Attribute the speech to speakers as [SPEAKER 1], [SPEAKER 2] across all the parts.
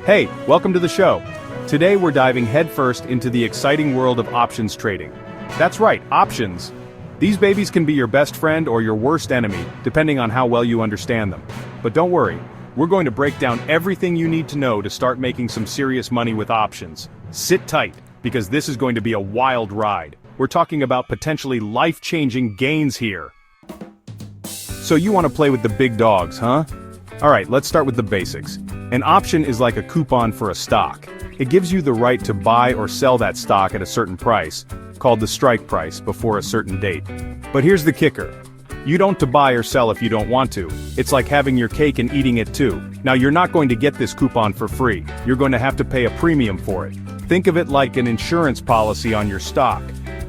[SPEAKER 1] Hey, welcome to the show. Today we're diving headfirst into the exciting world of options trading. That's right, options. These babies can be your best friend or your worst enemy, depending on how well you understand them. But don't worry, we're going to break down everything you need to know to start making some serious money with options. Sit tight, because this is going to be a wild ride. We're talking about potentially life-changing gains here. So you want to play with the big dogs, huh? Alright, let's start with the basics. An option is like a coupon for a stock. It gives you the right to buy or sell that stock at a certain price, called the strike price, before a certain date. But here's the kicker. You don't to buy or sell if you don't want to. It's like having your cake and eating it too. Now you're not going to get this coupon for free. You're going to have to pay a premium for it. Think of it like an insurance policy on your stock.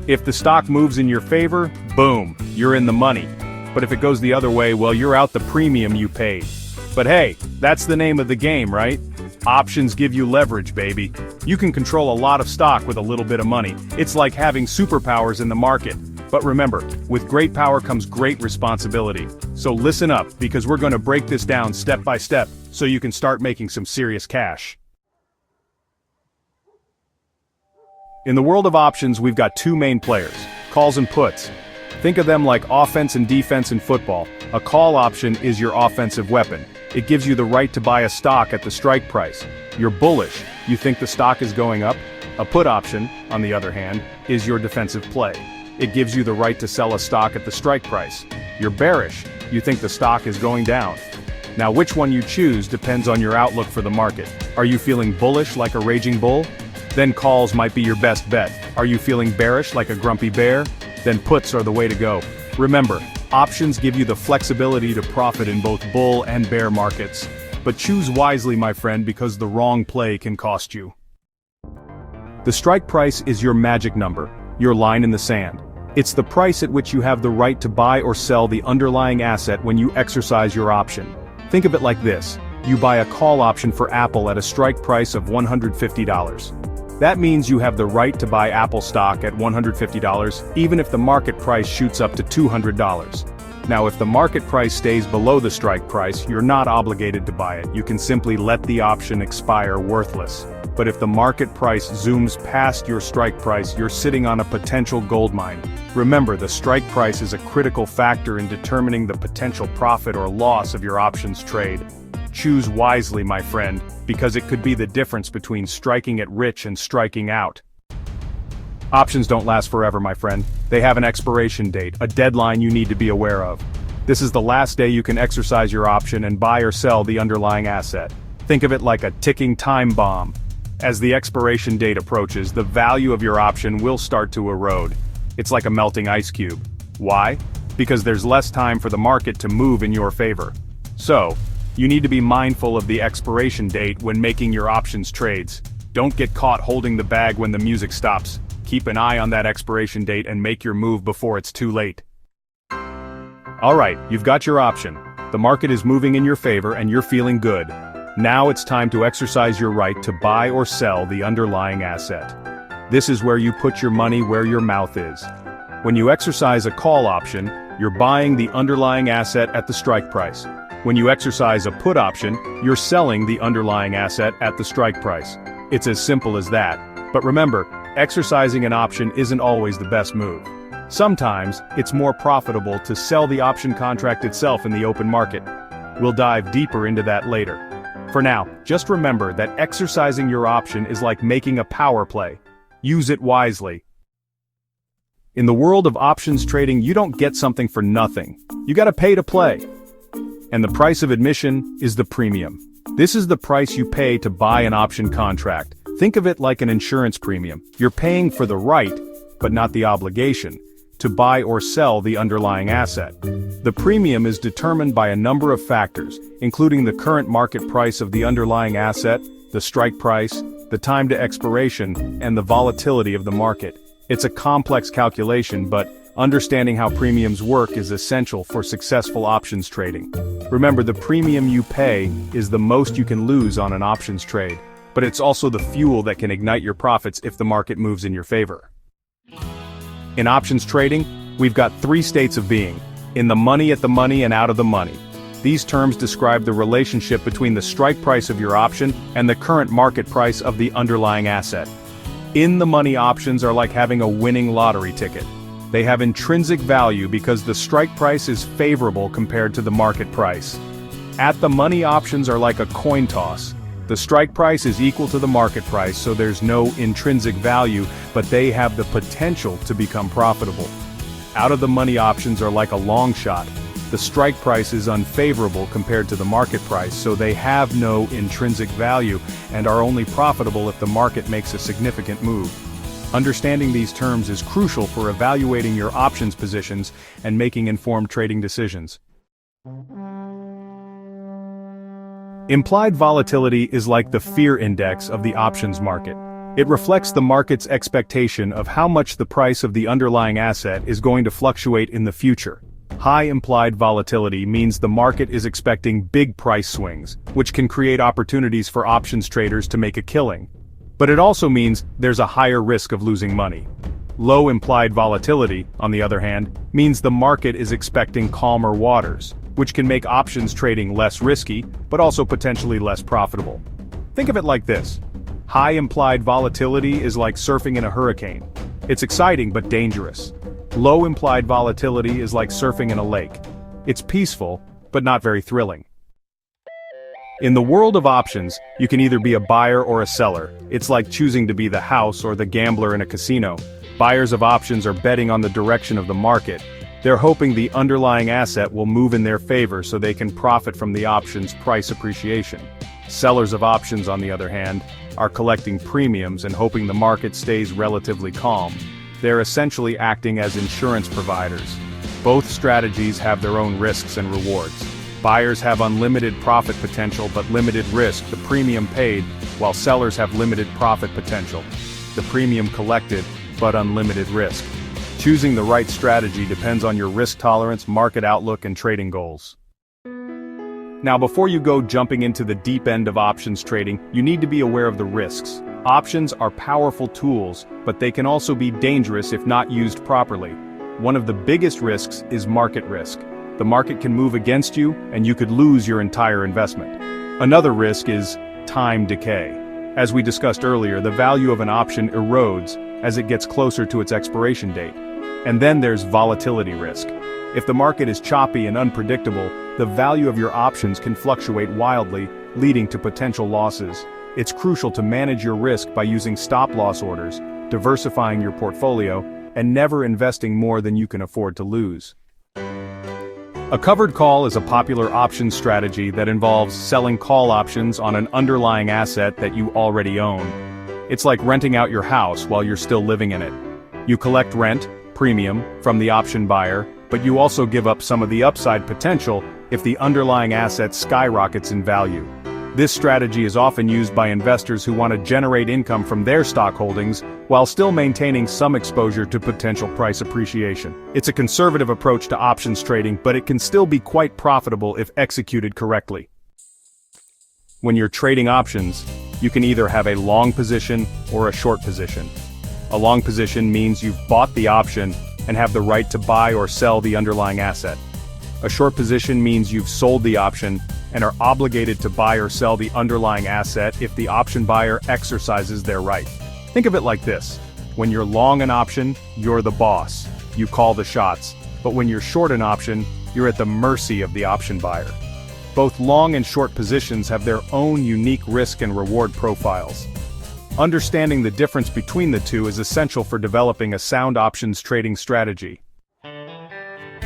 [SPEAKER 1] If the stock moves in your favor, boom, you're in the money. But if it goes the other way, well, you're out the premium you paid. But hey, that's the name of the game, right? Options give you leverage, baby. You can control a lot of stock with a little bit of money. It's like having superpowers in the market. But remember, with great power comes great responsibility. So listen up, because we're going to break this down step by step, so you can start making some serious cash. In the world of options, we've got two main players, calls and puts. Think of them like offense and defense in football. A call option is your offensive weapon. It gives you the right to buy a stock at the strike price. You're bullish, you think the stock is going up. A put option, on the other hand, is your defensive play. It gives you the right to sell a stock at the strike price. You're bearish, you think the stock is going down. Now which one you choose depends on your outlook for the market. Are you feeling bullish like a raging bull? Then calls might be your best bet. Are you feeling bearish like a grumpy bear? Then puts are the way to go. Remember, options give you the flexibility to profit in both bull and bear markets. But choose wisely, my friend, because the wrong play can cost you. The strike price is your magic number, your line in the sand. It's the price at which you have the right to buy or sell the underlying asset when you exercise your option. Think of it like this. You buy a call option for Apple at a strike price of $150. That means you have the right to buy Apple stock at $150, even if the market price shoots up to $200. Now if the market price stays below the strike price, you're not obligated to buy it. You can simply let the option expire worthless. But if the market price zooms past your strike price, you're sitting on a potential goldmine. Remember, the strike price is a critical factor in determining the potential profit or loss of your options trade. Choose wisely, my friend, because it could be the difference between striking it rich and striking out. Options don't last forever, my friend. They have an expiration date, a deadline you need to be aware of. This is the last day you can exercise your option and buy or sell the underlying asset. Think of it like a ticking time bomb. As the expiration date approaches, the value of your option will start to erode. It's like a melting ice cube. Why? Because there's less time for the market to move in your favor. So, you need to be mindful of the expiration date when making your options trades. Don't get caught holding the bag when the music stops. Keep an eye on that expiration date and make your move before it's too late. Alright, you've got your option. The market is moving in your favor and you're feeling good. Now it's time to exercise your right to buy or sell the underlying asset. This is where you put your money where your mouth is. When you exercise a call option, you're buying the underlying asset at the strike price. When you exercise a put option, you're selling the underlying asset at the strike price. It's as simple as that. But remember, exercising an option isn't always the best move. Sometimes, it's more profitable to sell the option contract itself in the open market. We'll dive deeper into that later. For now, just remember that exercising your option is like making a power play. Use it wisely. In the world of options trading, you don't get something for nothing. You gotta pay to play. And the price of admission is the premium. This is the price you pay to buy an option contract. Think of it like an insurance premium. You're paying for the right, but not the obligation, to buy or sell the underlying asset. The premium is determined by a number of factors, including the current market price of the underlying asset, the strike price, the time to expiration, and the volatility of the market. It's a complex calculation, but understanding how premiums work is essential for successful options trading. Remember, the premium you pay is the most you can lose on an options trade, but it's also the fuel that can ignite your profits if the market moves in your favor. In options trading, we've got three states of being: in the money, at the money, and out of the money. These terms describe the relationship between the strike price of your option and the current market price of the underlying asset. In-the-money options are like having a winning lottery ticket. They have intrinsic value because the strike price is favorable compared to the market price. At-the-money options are like a coin toss. The strike price is equal to the market price, so there's no intrinsic value, but they have the potential to become profitable. Out-of-the-money options are like a long shot. The strike price is unfavorable compared to the market price, so they have no intrinsic value and are only profitable if the market makes a significant move. Understanding these terms is crucial for evaluating your options positions and making informed trading decisions. Implied volatility is like the fear index of the options market. It reflects the market's expectation of how much the price of the underlying asset is going to fluctuate in the future. High implied volatility means the market is expecting big price swings, which can create opportunities for options traders to make a killing. But it also means there's a higher risk of losing money. Low implied volatility, on the other hand, means the market is expecting calmer waters, which can make options trading less risky, but also potentially less profitable. Think of it like this. High implied volatility is like surfing in a hurricane. It's exciting but dangerous. Low implied volatility is like surfing in a lake. It's peaceful, but not very thrilling. In the world of options, you can either be a buyer or a seller. It's like choosing to be the house or the gambler in a casino. Buyers of options are betting on the direction of the market. They're hoping the underlying asset will move in their favor so they can profit from the option's price appreciation. Sellers of options, on the other hand, are collecting premiums and hoping the market stays relatively calm. They're essentially acting as insurance providers. Both strategies have their own risks and rewards. Buyers have unlimited profit potential but limited risk, the premium paid, while sellers have limited profit potential, the premium collected, but unlimited risk. Choosing the right strategy depends on your risk tolerance, market outlook, and trading goals. Now, before you go jumping into the deep end of options trading, you need to be aware of the risks. Options are powerful tools, but they can also be dangerous if not used properly. One of the biggest risks is market risk. The market can move against you, and you could lose your entire investment. Another risk is time decay. As we discussed earlier, the value of an option erodes as it gets closer to its expiration date. And then there's volatility risk. If the market is choppy and unpredictable, the value of your options can fluctuate wildly, leading to potential losses. It's crucial to manage your risk by using stop-loss orders, diversifying your portfolio, and never investing more than you can afford to lose. A covered call is a popular options strategy that involves selling call options on an underlying asset that you already own. It's like renting out your house while you're still living in it. You collect rent, premium, from the option buyer, but you also give up some of the upside potential if the underlying asset skyrockets in value. This strategy is often used by investors who want to generate income from their stock holdings while still maintaining some exposure to potential price appreciation. It's a conservative approach to options trading, but it can still be quite profitable if executed correctly. When you're trading options, you can either have a long position or a short position. A long position means you've bought the option and have the right to buy or sell the underlying asset. A short position means you've sold the option and are obligated to buy or sell the underlying asset if the option buyer exercises their right. Think of it like this. When you're long an option, you're the boss. You call the shots. But when you're short an option, you're at the mercy of the option buyer. Both long and short positions have their own unique risk and reward profiles. Understanding the difference between the two is essential for developing a sound options trading strategy.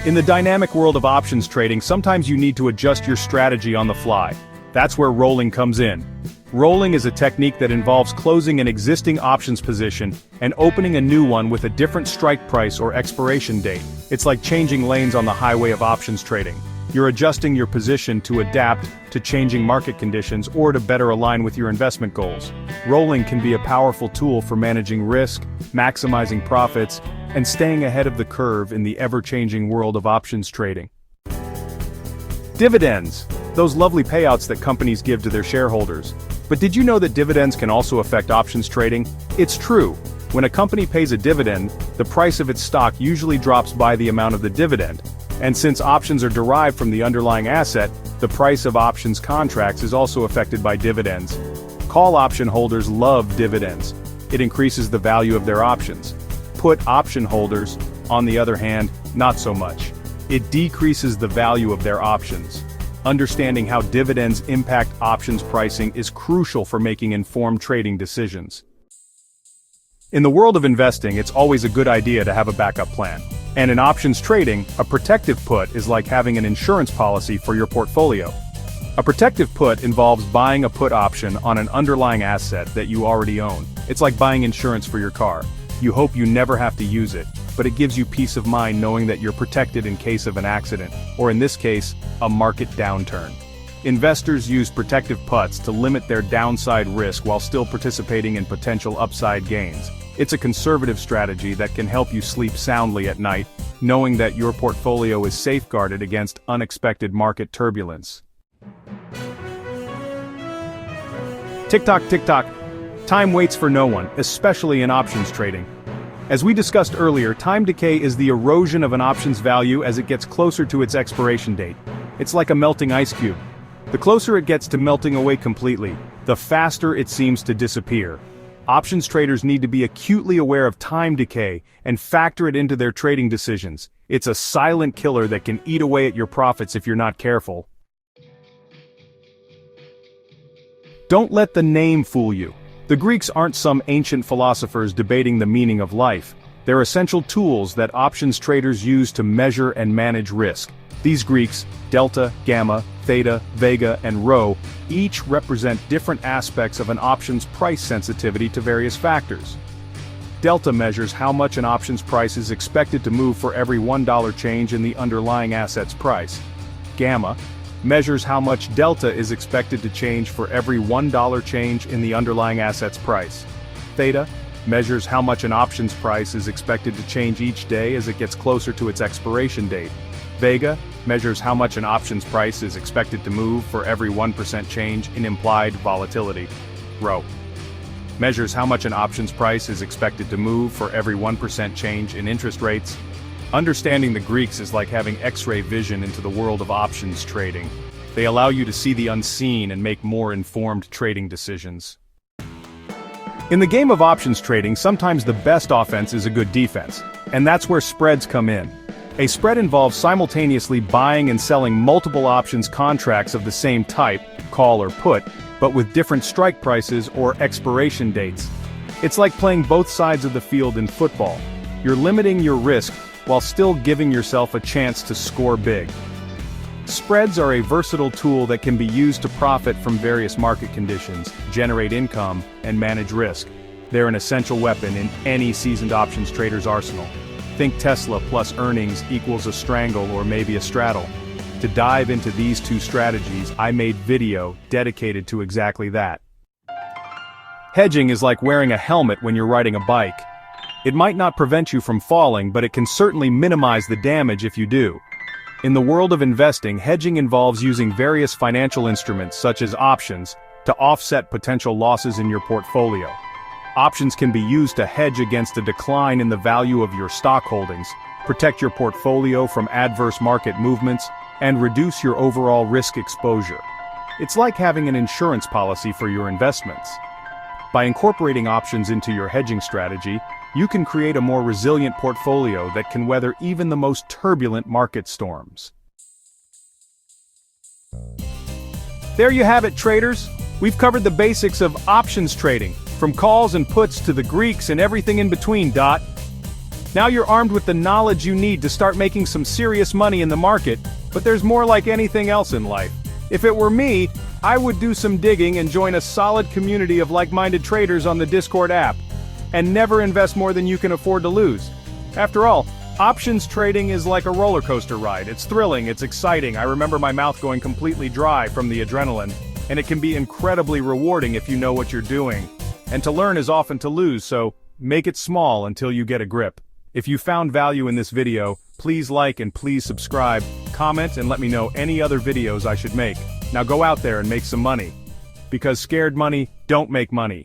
[SPEAKER 1] In the dynamic world of options trading, sometimes you need to adjust your strategy on the fly. That's where rolling comes in. Rolling is a technique that involves closing an existing options position and opening a new one with a different strike price or expiration date. It's like changing lanes on the highway of options trading. You're adjusting your position to adapt to changing market conditions or to better align with your investment goals. Rolling can be a powerful tool for managing risk, maximizing profits, and staying ahead of the curve in the ever-changing world of options trading. Dividends, those lovely payouts that companies give to their shareholders. But did you know that dividends can also affect options trading? It's true. When a company pays a dividend, the price of its stock usually drops by the amount of the dividend. And since options are derived from the underlying asset, the price of options contracts is also affected by dividends. Call option holders love dividends. It increases the value of their options. Put option holders, on the other hand, not so much. It decreases the value of their options. Understanding how dividends impact options pricing is crucial for making informed trading decisions. In the world of investing, it's always a good idea to have a backup plan. And in options trading, a protective put is like having an insurance policy for your portfolio. A protective put involves buying a put option on an underlying asset that you already own. It's like buying insurance for your car. You hope you never have to use it, but it gives you peace of mind knowing that you're protected in case of an accident, or in this case, a market downturn. Investors use protective puts to limit their downside risk while still participating in potential upside gains. It's a conservative strategy that can help you sleep soundly at night, knowing that your portfolio is safeguarded against unexpected market turbulence. Tick-tock, tick-tock. Time waits for no one, especially in options trading. As we discussed earlier, time decay is the erosion of an option's value as it gets closer to its expiration date. It's like a melting ice cube. The closer it gets to melting away completely, the faster it seems to disappear. Options traders need to be acutely aware of time decay and factor it into their trading decisions. It's a silent killer that can eat away at your profits if you're not careful. Don't let the name fool you. The Greeks aren't some ancient philosophers debating the meaning of life. They're essential tools that options traders use to measure and manage risk. These Greeks, delta, gamma, theta, vega, and rho, each represent different aspects of an option's price sensitivity to various factors. Delta measures how much an option's price is expected to move for every $1 change in the underlying asset's price. Gamma measures how much delta is expected to change for every $1 change in the underlying asset's price. Theta measures how much an option's price is expected to change each day as it gets closer to its expiration date. Vega measures how much an option's price is expected to move for every 1% change in implied volatility. Rho measures how much an option's price is expected to move for every 1% change in interest rates. Understanding the Greeks is like having X-ray vision into the world of options trading. They allow you to see the unseen and make more informed trading decisions. In the game of options trading, sometimes the best offense is a good defense, and that's where spreads come in. A spread involves simultaneously buying and selling multiple options contracts of the same type, call or put, but with different strike prices or expiration dates. It's like playing both sides of the field in football. You're limiting your risk while still giving yourself a chance to score big. Spreads are a versatile tool that can be used to profit from various market conditions, generate income, and manage risk. They're an essential weapon in any seasoned options trader's arsenal. Think Tesla plus earnings equals a strangle or maybe a straddle. To dive into these two strategies, I made video dedicated to exactly that. Hedging is like wearing a helmet when you're riding a bike. It might not prevent you from falling, but it can certainly minimize the damage if you do. In the world of investing, hedging involves using various financial instruments such as options to offset potential losses in your portfolio. Options can be used to hedge against a decline in the value of your stock holdings, protect your portfolio from adverse market movements, and reduce your overall risk exposure. It's like having an insurance policy for your investments. By incorporating options into your hedging strategy, you can create a more resilient portfolio that can weather even the most turbulent market storms. There you have it, traders. We've covered the basics of options trading, from calls and puts to the Greeks and everything in between. Now you're armed with the knowledge you need to start making some serious money in the market, but there's more like anything else in life. If it were me, I would do some digging and join a solid community of like-minded traders on the Discord app. And never invest more than you can afford to lose. After all, options trading is like a roller coaster ride. It's thrilling, it's exciting. I remember my mouth going completely dry from the adrenaline, and it can be incredibly rewarding if you know what you're doing. And to learn is often to lose, so make it small until you get a grip. If you found value in this video, please like and please subscribe, comment, and let me know any other videos I should make. Now go out there and make some money. Because scared money don't make money.